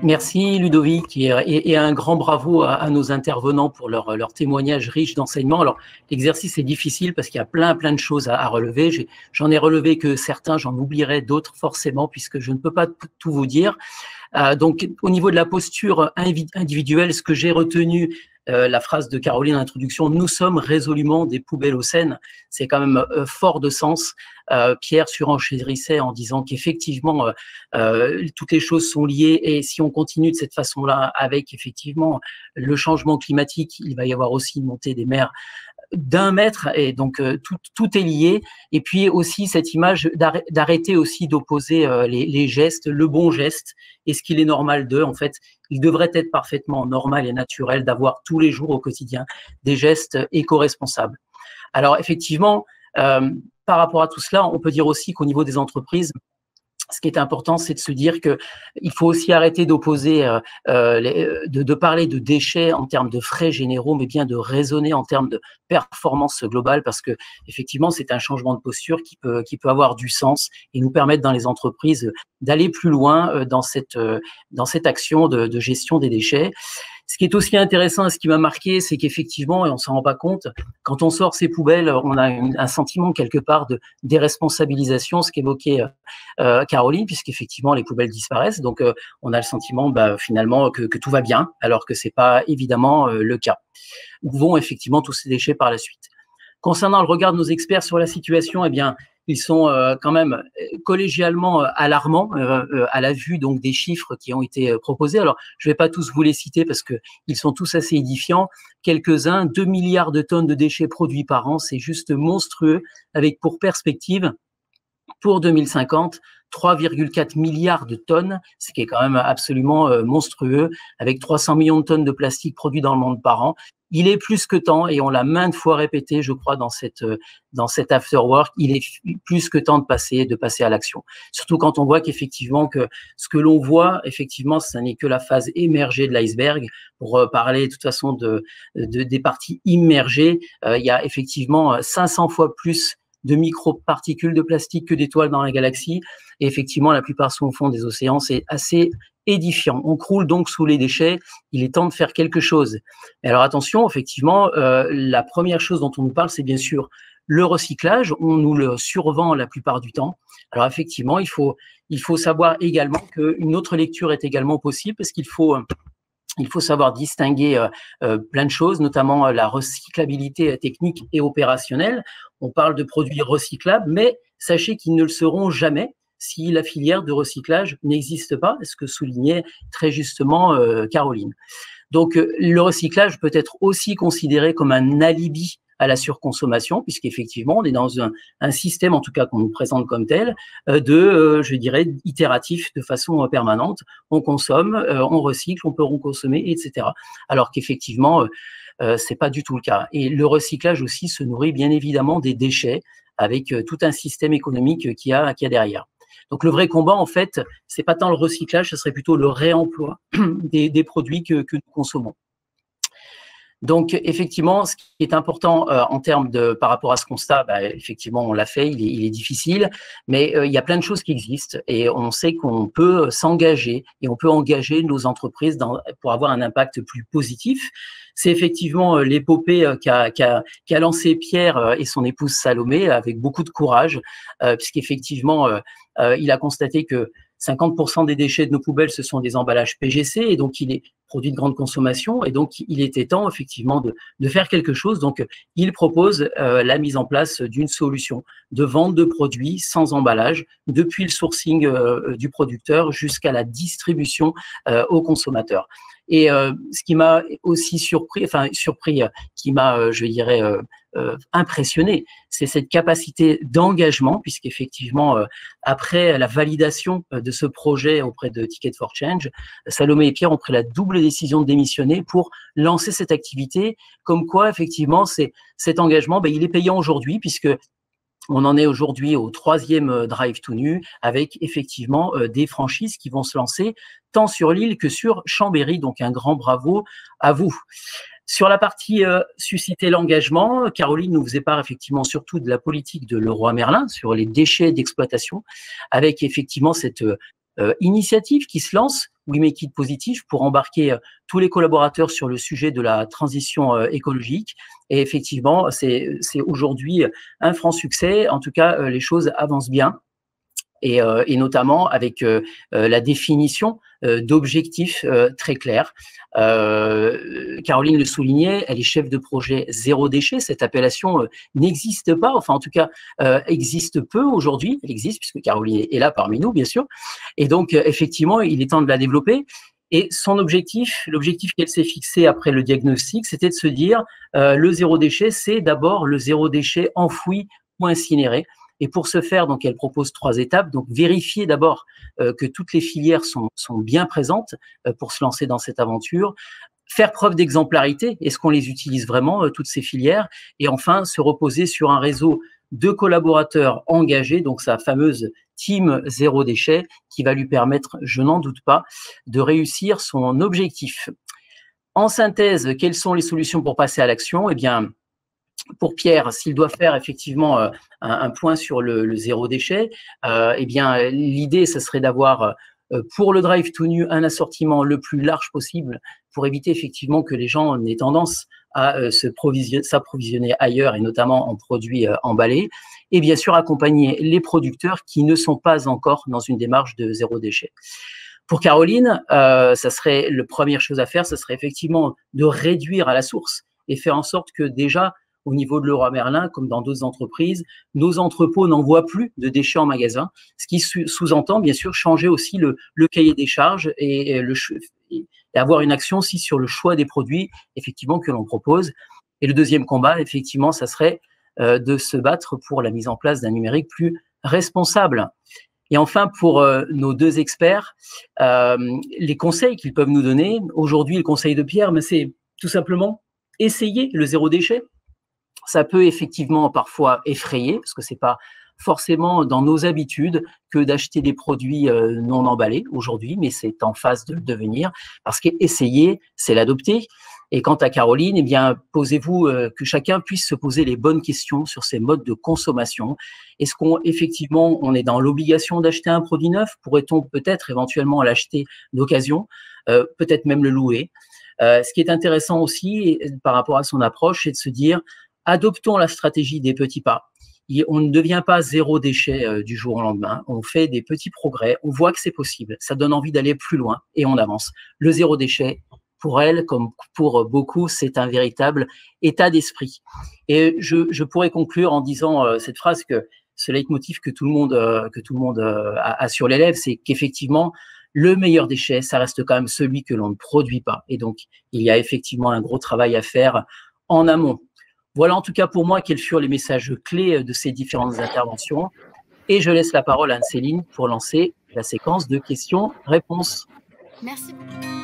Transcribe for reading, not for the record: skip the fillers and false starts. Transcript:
Merci Ludovic et un grand bravo à nos intervenants pour leur témoignage riche d'enseignement. Alors l'exercice est difficile parce qu'il y a plein de choses à relever. J'en ai relevé que certains, j'en oublierai d'autres forcément puisque je ne peux pas tout vous dire. Donc au niveau de la posture individuelle, ce que j'ai retenu, la phrase de Caroline en introduction, nous sommes résolument des poubelles aux Seines, c'est quand même fort de sens. Pierre surenchérissait en disant qu'effectivement toutes les choses sont liées et si on continue de cette façon-là avec effectivement le changement climatique, il va y avoir aussi une montée des mers d'1 mètre et donc tout est lié. Et puis aussi cette image d'arrêter aussi d'opposer les gestes, le bon geste et ce qu'il est normal d'eux. En fait, il devrait être parfaitement normal et naturel d'avoir tous les jours au quotidien des gestes éco-responsables. Alors effectivement, par rapport à tout cela, on peut dire aussi qu'au niveau des entreprises, ce qui est important, c'est de se dire que il faut aussi arrêter d'opposer, de parler de déchets en termes de frais généraux, mais bien de raisonner en termes de performance globale, parce que effectivement, c'est un changement de posture qui peut avoir du sens et nous permettre dans les entreprises d'aller plus loin dans cette action de gestion des déchets. Ce qui est aussi intéressant et ce qui m'a marqué, c'est qu'effectivement, et on s'en rend pas compte, quand on sort ces poubelles, on a un sentiment quelque part de déresponsabilisation, ce qu'évoquait Caroline, puisqu'effectivement les poubelles disparaissent. Donc on a le sentiment finalement que tout va bien, alors que c'est pas évidemment le cas. Où vont effectivement tous ces déchets par la suite? Concernant le regard de nos experts sur la situation, eh bien, ils sont quand même collégialement alarmants à la vue donc des chiffres qui ont été proposés. Alors, je ne vais pas tous vous les citer parce que ils sont tous assez édifiants. Quelques-uns, 2 milliards de tonnes de déchets produits par an, c'est juste monstrueux. Avec pour perspective, pour 2050, 3,4 milliards de tonnes, ce qui est quand même absolument monstrueux, avec 300 millions de tonnes de plastique produits dans le monde par an. Il est plus que temps, et on l'a maintes fois répété, je crois, dans cet after work, il est plus que temps de passer à l'action. Surtout quand on voit qu'effectivement que ce que l'on voit, effectivement, ça n'est que la phase émergée de l'iceberg. Pour parler de toute façon des parties immergées, il y a effectivement 500 fois plus de microparticules de plastique que d'étoiles dans la galaxie. Et effectivement, la plupart sont au fond des océans. C'est assez édifiant. On croule donc sous les déchets. Il est temps de faire quelque chose. Et alors attention, effectivement, la première chose dont on nous parle, c'est bien sûr le recyclage. On nous le survend la plupart du temps. Alors effectivement, il faut savoir également qu'une autre lecture est également possible parce qu'il faut savoir distinguer plein de choses, notamment la recyclabilité technique et opérationnelle. On parle de produits recyclables, mais sachez qu'ils ne le seront jamais si la filière de recyclage n'existe pas, ce que soulignait très justement Caroline. Donc, le recyclage peut être aussi considéré comme un alibi à la surconsommation, puisqu'effectivement, on est dans un système, en tout cas qu'on nous présente comme tel, je dirais, itératif de façon permanente. On consomme, on recycle, on peut reconsommer, etc. Alors qu'effectivement, c'est pas du tout le cas. Et le recyclage aussi se nourrit bien évidemment des déchets, avec tout un système économique qu'il y a derrière. Donc le vrai combat, en fait, c'est pas tant le recyclage, ce serait plutôt le réemploi des produits que nous consommons. Donc effectivement, ce qui est important en termes par rapport à ce constat, effectivement on l'a fait, il est difficile, mais il y a plein de choses qui existent et on sait qu'on peut s'engager et on peut engager nos entreprises pour avoir un impact plus positif. C'est effectivement l'épopée qu'a lancé Pierre et son épouse Salomé avec beaucoup de courage, puisqu'effectivement il a constaté que 50% des déchets de nos poubelles, ce sont des emballages PGC, et donc il est produit de grande consommation, et donc il était temps effectivement de faire quelque chose. Donc il propose la mise en place d'une solution de vente de produits sans emballage, depuis le sourcing du producteur jusqu'à la distribution aux consommateurs. Et ce qui m'a aussi surpris, qui m'a, je dirais, impressionné, c'est cette capacité d'engagement, puisqu'effectivement, après la validation de ce projet auprès de Ticket for Change, Salomé et Pierre ont pris la double décision de démissionner pour lancer cette activité. Comme quoi, effectivement, cet engagement, il est payant aujourd'hui, puisque on en est aujourd'hui au 3e Drive tout nu avec effectivement des franchises qui vont se lancer tant sur l'île que sur Chambéry. Donc un grand bravo à vous. Sur la partie susciter l'engagement, Caroline nous faisait part effectivement surtout de la politique de Leroy Merlin sur les déchets d'exploitation, avec effectivement cette initiative qui se lance We Make It Positif pour embarquer tous les collaborateurs sur le sujet de la transition écologique. Et effectivement, c'est aujourd'hui un franc succès. En tout cas, les choses avancent bien. Et notamment avec la définition d'objectifs très clairs. Caroline le soulignait, elle est chef de projet zéro déchet. Cette appellation n'existe pas, enfin en tout cas existe peu aujourd'hui. Elle existe puisque Caroline est là parmi nous, bien sûr. Et donc effectivement, il est temps de la développer. Et son objectif, l'objectif qu'elle s'est fixé après le diagnostic, c'était de se dire le zéro déchet, c'est d'abord le zéro déchet enfoui ou incinéré. Et pour ce faire, donc, elle propose 3 étapes. Donc, vérifier d'abord que toutes les filières sont bien présentes pour se lancer dans cette aventure. Faire preuve d'exemplarité. Est-ce qu'on les utilise vraiment, toutes ces filières? Et enfin, se reposer sur un réseau de collaborateurs engagés, donc sa fameuse team zéro déchet, qui va lui permettre, je n'en doute pas, de réussir son objectif. En synthèse, quelles sont les solutions pour passer à l'action? Eh bien, pour Pierre, s'il doit faire effectivement un point sur le zéro déchet, eh bien l'idée, ce serait d'avoir pour le Drive tout nu un assortiment le plus large possible pour éviter effectivement que les gens aient tendance à s'approvisionner ailleurs et notamment en produits emballés. Et bien sûr, accompagner les producteurs qui ne sont pas encore dans une démarche de zéro déchet. Pour Caroline, ça serait la première chose à faire, ce serait effectivement de réduire à la source et faire en sorte que déjà, au niveau de Leroy Merlin, comme dans d'autres entreprises, nos entrepôts n'envoient plus de déchets en magasin, ce qui sous-entend bien sûr changer aussi le cahier des charges et avoir une action aussi sur le choix des produits effectivement que l'on propose. Et le deuxième combat, effectivement, ça serait de se battre pour la mise en place d'un numérique plus responsable. Et enfin, pour nos 2 experts, les conseils qu'ils peuvent nous donner, aujourd'hui, le conseil de Pierre, mais c'est tout simplement essayer le zéro déchet. Ça peut effectivement parfois effrayer, parce que ce n'est pas forcément dans nos habitudes que d'acheter des produits non emballés aujourd'hui, mais c'est en phase de le devenir, parce qu'essayer, c'est l'adopter. Et quant à Caroline, eh bien, posez-vous que chacun puisse se poser les bonnes questions sur ses modes de consommation. Est-ce qu'effectivement, on est dans l'obligation d'acheter un produit neuf? Pourrait-on peut-être éventuellement l'acheter d'occasion, peut-être même le louer? Ce qui est intéressant aussi par rapport à son approche, c'est de se dire adoptons la stratégie des petits pas. On ne devient pas zéro déchet du jour au lendemain. On fait des petits progrès. On voit que c'est possible. Ça donne envie d'aller plus loin et on avance. Le zéro déchet, pour elle, comme pour beaucoup, c'est un véritable état d'esprit. Et je pourrais conclure en disant cette phrase que ce leitmotiv que tout le monde a sur les lèvres, c'est qu'effectivement, le meilleur déchet, ça reste quand même celui que l'on ne produit pas. Et donc, il y a effectivement un gros travail à faire en amont. Voilà en tout cas pour moi quels furent les messages clés de ces différentes interventions. Et je laisse la parole à Anne-Céline pour lancer la séquence de questions-réponses. Merci beaucoup.